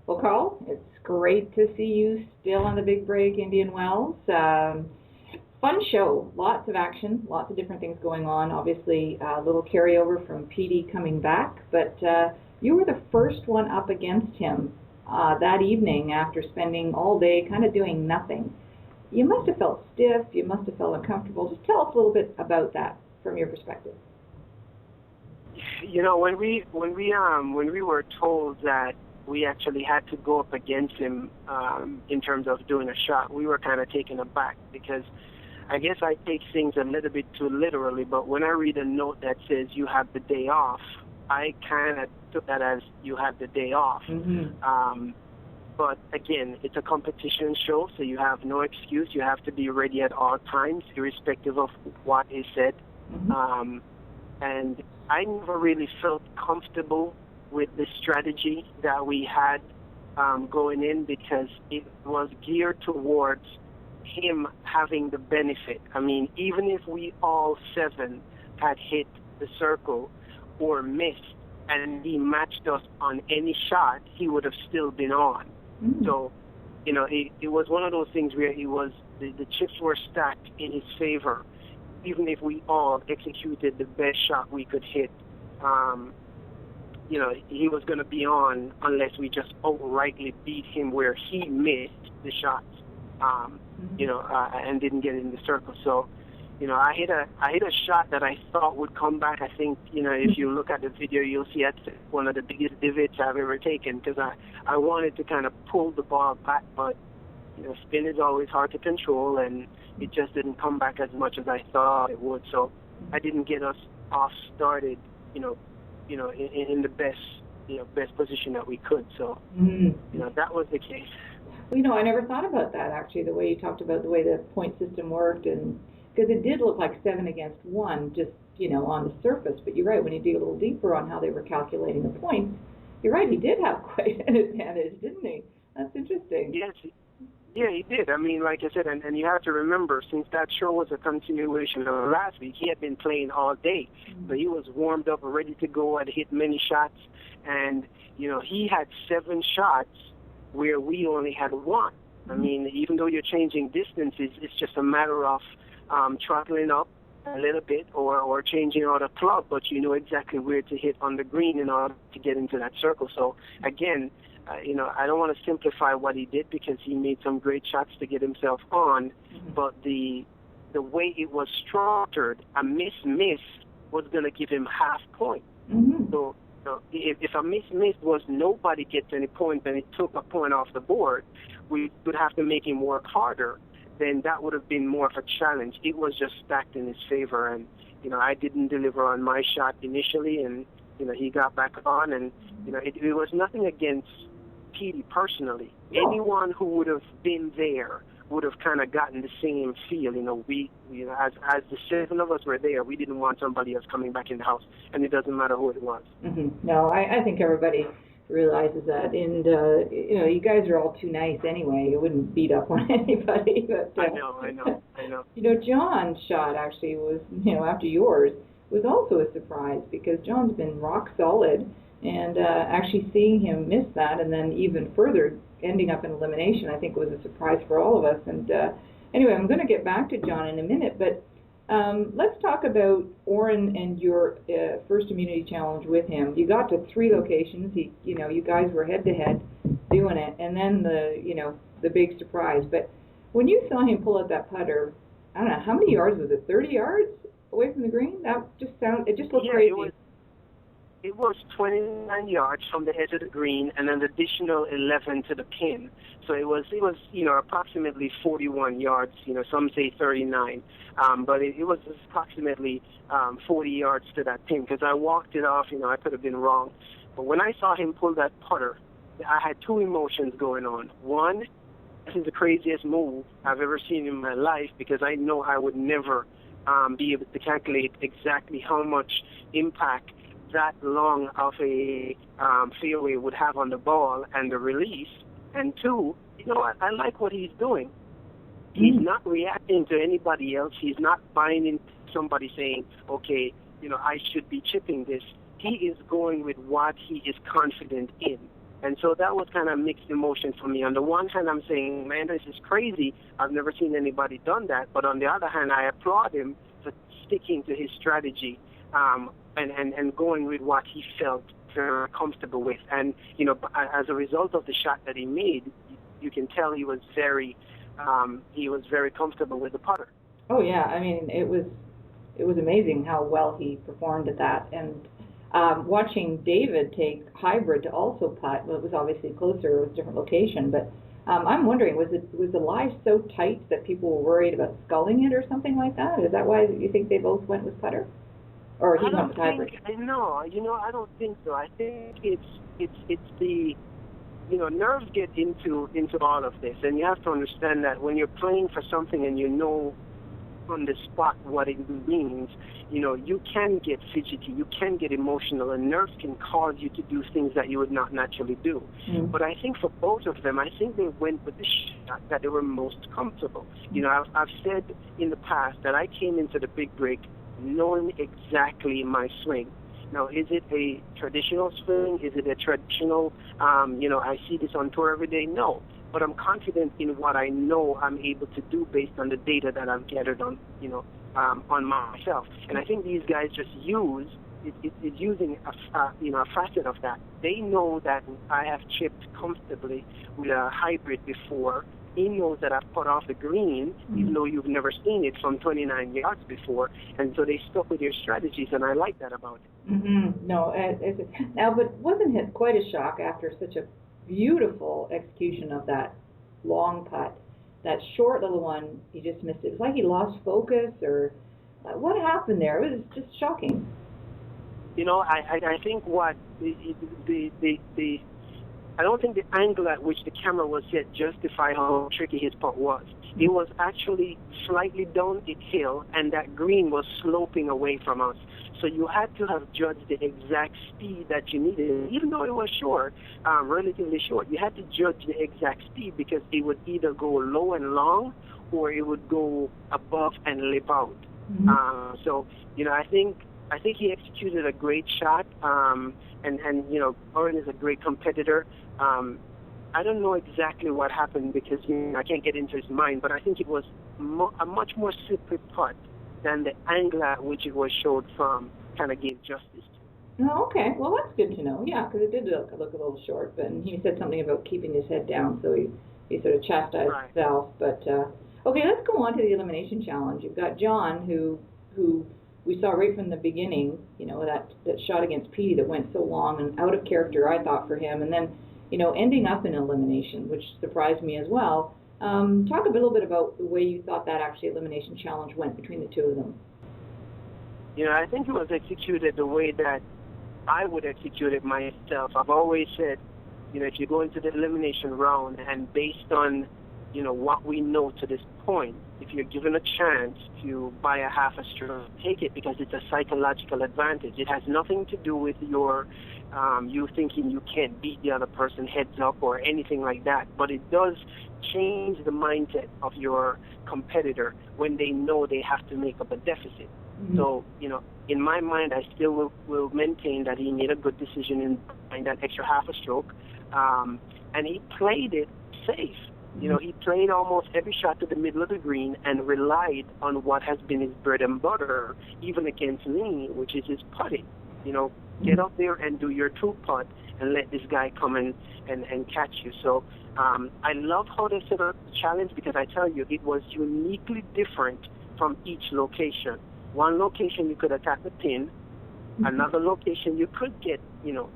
Well, Carl, it's great to see you still on the Big Break Indian Wells. Fun show, lots of action, lots of different things going on. Obviously, a little carryover from Petey coming back, but you were the first one up against him that evening after spending all day kind of doing nothing. You must have felt stiff. You must have felt uncomfortable. Just tell us a little bit about that from your perspective. When we were told that we actually had to go up against him in terms of doing a shot, we were kind of taken aback because I guess I take things a little bit too literally. But when I read a note that says you have the day off, I kind of took that as you have the day off. But again, it's a competition show, so you have no excuse. You have to be ready at all times, irrespective of what is said. And I never really felt comfortable with the strategy that we had going in because it was geared towards him having the benefit. I mean, even if we all seven had hit the circle or missed and he matched us on any shot, he would have still been on. So, it was one of those things where the chips were stacked in his favor. Even if we all executed the best shot we could hit, he was going to be on unless we just outrightly beat him where he missed the shots, and didn't get in the circle. So, I hit a shot that I thought would come back. I think, if you look at the video, you'll see that's one of the biggest divots I've ever taken because I wanted to kind of pull the ball back, but spin is always hard to control, and it just didn't come back as much as I thought it would. So I didn't get us off started, in the best position that we could. So, that was the case. Well, I never thought about that actually. The way you talked about the way the point system worked, and because it did look like 7 against 1, just on the surface. But you're right, when you dig a little deeper on how they were calculating the points, you're right. He did have quite an advantage, didn't he? That's interesting. Yes. Yeah, he did. I mean, like I said, and you have to remember, since that show was a continuation of last week, he had been playing all day. So he was warmed up, ready to go, had hit many shots. And, he had 7 shots where we only had 1. I mean, even though you're changing distances, it's just a matter of throttling up a little bit or changing out a club, but you know exactly where to hit on the green in order to get into that circle. So, again, I don't want to simplify what he did because he made some great shots to get himself on, but the way it was structured, a miss was going to give him half point. So if a miss was nobody gets any points and it took a point off the board, we would have to make him work harder. Then that would have been more of a challenge. It was just stacked in his favor, and I didn't deliver on my shot initially, and he got back on, and it was nothing against Petey personally. Anyone who would have been there would have kind of gotten the same feel. As the 7 of us were there, we didn't want somebody else coming back in the house, and it doesn't matter who it was. No, I think everybody realizes that, and you guys are all too nice anyway. You wouldn't beat up on anybody. But I know. John's shot actually was, after yours, was also a surprise because John's been rock solid, and actually seeing him miss that, and then even further ending up in elimination, I think was a surprise for all of us. And anyway, I'm going to get back to John in a minute, but let's talk about Oren and your first immunity challenge with him. You got to 3 locations. You guys were head to head doing it, and then the big surprise. But when you saw him pull out that putter, I don't know how many yards was it? 30 yards away from the green? That just it just looked crazy. It was 29 yards from the edge of the green and an additional 11 to the pin. So it was approximately 41 yards. Some say 39, but it was approximately 40 yards to that pin because I walked it off. I could have been wrong, but when I saw him pull that putter, I had 2 emotions going on. One, this is the craziest move I've ever seen in my life because I know I would never be able to calculate exactly how much impact that long of a fairway would have on the ball and the release. And 2, I like what he's doing. He's not reacting to anybody else. He's not buying into somebody saying, okay, I should be chipping this. He is going with what he is confident in. And so that was kind of mixed emotion for me. On the one hand, I'm saying, man, this is crazy. I've never seen anybody done that. But on the other hand, I applaud him for sticking to his strategy and going with what he felt very comfortable with. And, you know, as a result of the shot that he made, you can tell he was very comfortable with the putter. Oh yeah, I mean it was amazing how well he performed at that. And watching David take hybrid to also putt, well, it was obviously closer, it was a different location, but I'm wondering, was the lie so tight that people were worried about sculling it or something like that? Is that why you think they both went with putter? Or he went with hybrid? No, you know, I don't think so. I think it's the, you know, nerves get into all of this, and you have to understand that when you're playing for something and you know on the spot what it means, you know, you can get fidgety, you can get emotional, and nerves can cause you to do things that you would not naturally do. But I think for both of them, I think they went with the shot that they were most comfortable. You know, I've said in the past that I came into the big break knowing exactly my swing. Now, is it a traditional swing? Is it a traditional, you know, I see this on tour every day? No. But I'm confident in what I know I'm able to do based on the data that I've gathered on, you know, on myself. And I think these guys just using a facet of that. They know that I have chipped comfortably with a hybrid before. He knows that I've put off the green, even though you've never seen it from 29 yards before. And so they stuck with their strategies, and I like that about it. No, now, but wasn't it quite a shock after such a beautiful execution of that long putt? That short little one, he just missed it. It was like he lost focus, or what happened there? It was just shocking. You know, I think what I don't think the angle at which the camera was set justified how tricky his putt was. It was actually slightly down the hill, and that green was sloping away from us. So you had to have judged the exact speed that you needed, even though it was short, relatively short. You had to judge the exact speed because it would either go low and long, or it would go above and lip out. So, you know, I think he executed a great shot, and you know, Oren is a great competitor. I don't know exactly what happened because, you know, I can't get into his mind, but I think it was a much more slippery putt than the angle at which it was showed from kind of gave justice. Oh, okay. Well, that's good to know. Yeah, because it did look a little short, but he said something about keeping his head down, so he sort of chastised himself. But okay, let's go on to the elimination challenge. You've got John, who we saw right from the beginning, you know, that shot against Petey that went so long and out of character, I thought, for him, and then, you know, ending up in elimination, which surprised me as well. Talk a little bit about the way you thought that actually elimination challenge went between the two of them. You know, I think it was executed the way that I would execute it myself. I've always said, you know, if you go into the elimination round and based on, you know, what we know to this point, if you're given a chance to buy a half a stroke, take it, because it's a psychological advantage. It has nothing to do with your you thinking you can't beat the other person heads up or anything like that, but it does change the mindset of your competitor when they know they have to make up a deficit. So, you know, in my mind, I still will maintain that he made a good decision in buying that extra half a stroke, and he played it safe. You know, he played almost every shot to the middle of the green and relied on what has been his bread and butter, even against me, which is his putting. You know, get up there and do your true putt and let this guy come and catch you. So I love how they set up the challenge, because I tell you, it was uniquely different from each location. One location you could attack the pin, another location you could get, you know,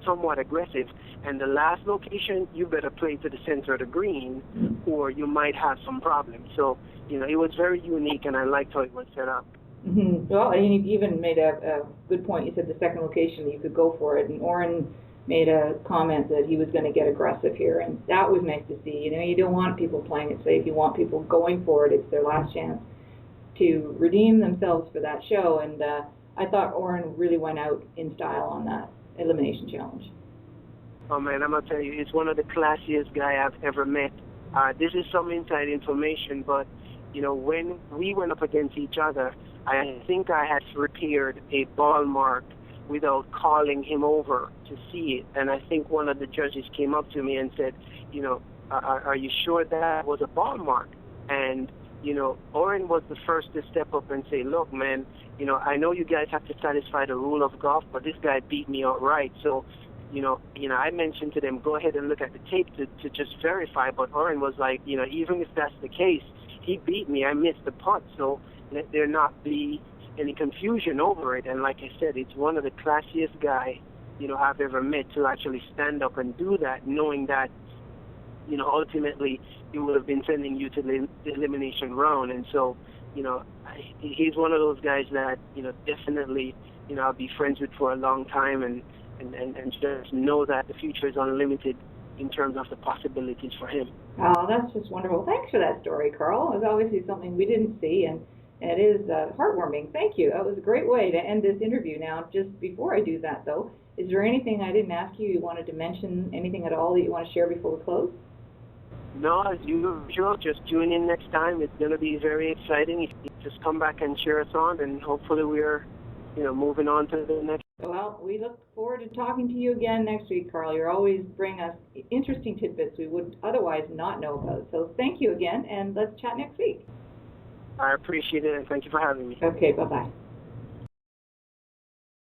somewhat aggressive, and the last location you better play to the center of the green or you might have some problems. So, you know, it was very unique, and I liked how it was set up. Well, and you even made a good point. You said the second location you could go for it, and Oren made a comment that he was going to get aggressive here, and that was nice to see. You know, you don't want people playing it safe. You want people going for it. It's their last chance to redeem themselves for that show, and I thought Oren really went out in style on that elimination challenge. Oh man, I'm gonna tell you, it's one of the classiest guy I've ever met. This is some inside information, but you know, when we went up against each other, I think I had repaired a ball mark without calling him over to see it. And I think one of the judges came up to me and said, are you sure that was a ball mark? And, Oren was the first to step up and say, look, man, I know you guys have to satisfy the rule of golf, but this guy beat me outright. So, I mentioned to them, go ahead and look at the tape to just verify. But Oren was like, even if that's the case, he beat me. I missed the putt. So let there not be any confusion over it. And like I said, it's one of the classiest guy, I've ever met to actually stand up and do that, knowing that, ultimately he would have been sending you to the elimination round. And so, he's one of those guys that, definitely, I'll be friends with for a long time and just know that the future is unlimited in terms of the possibilities for him. Oh, that's just wonderful. Thanks for that story, Carl. It was obviously something we didn't see, and it is heartwarming. Thank you. That was a great way to end this interview. Now, just before I do that, though, is there anything I didn't ask you wanted to mention, anything at all that you want to share before we close? No, as usual, just tune in next time. It's going to be very exciting. Just come back and cheer us on, and hopefully we're, moving on to the next. Well, we look forward to talking to you again next week, Carl. You always bring us interesting tidbits we would otherwise not know about. So thank you again, and let's chat next week. I appreciate it, and thank you for having me. Okay, bye-bye.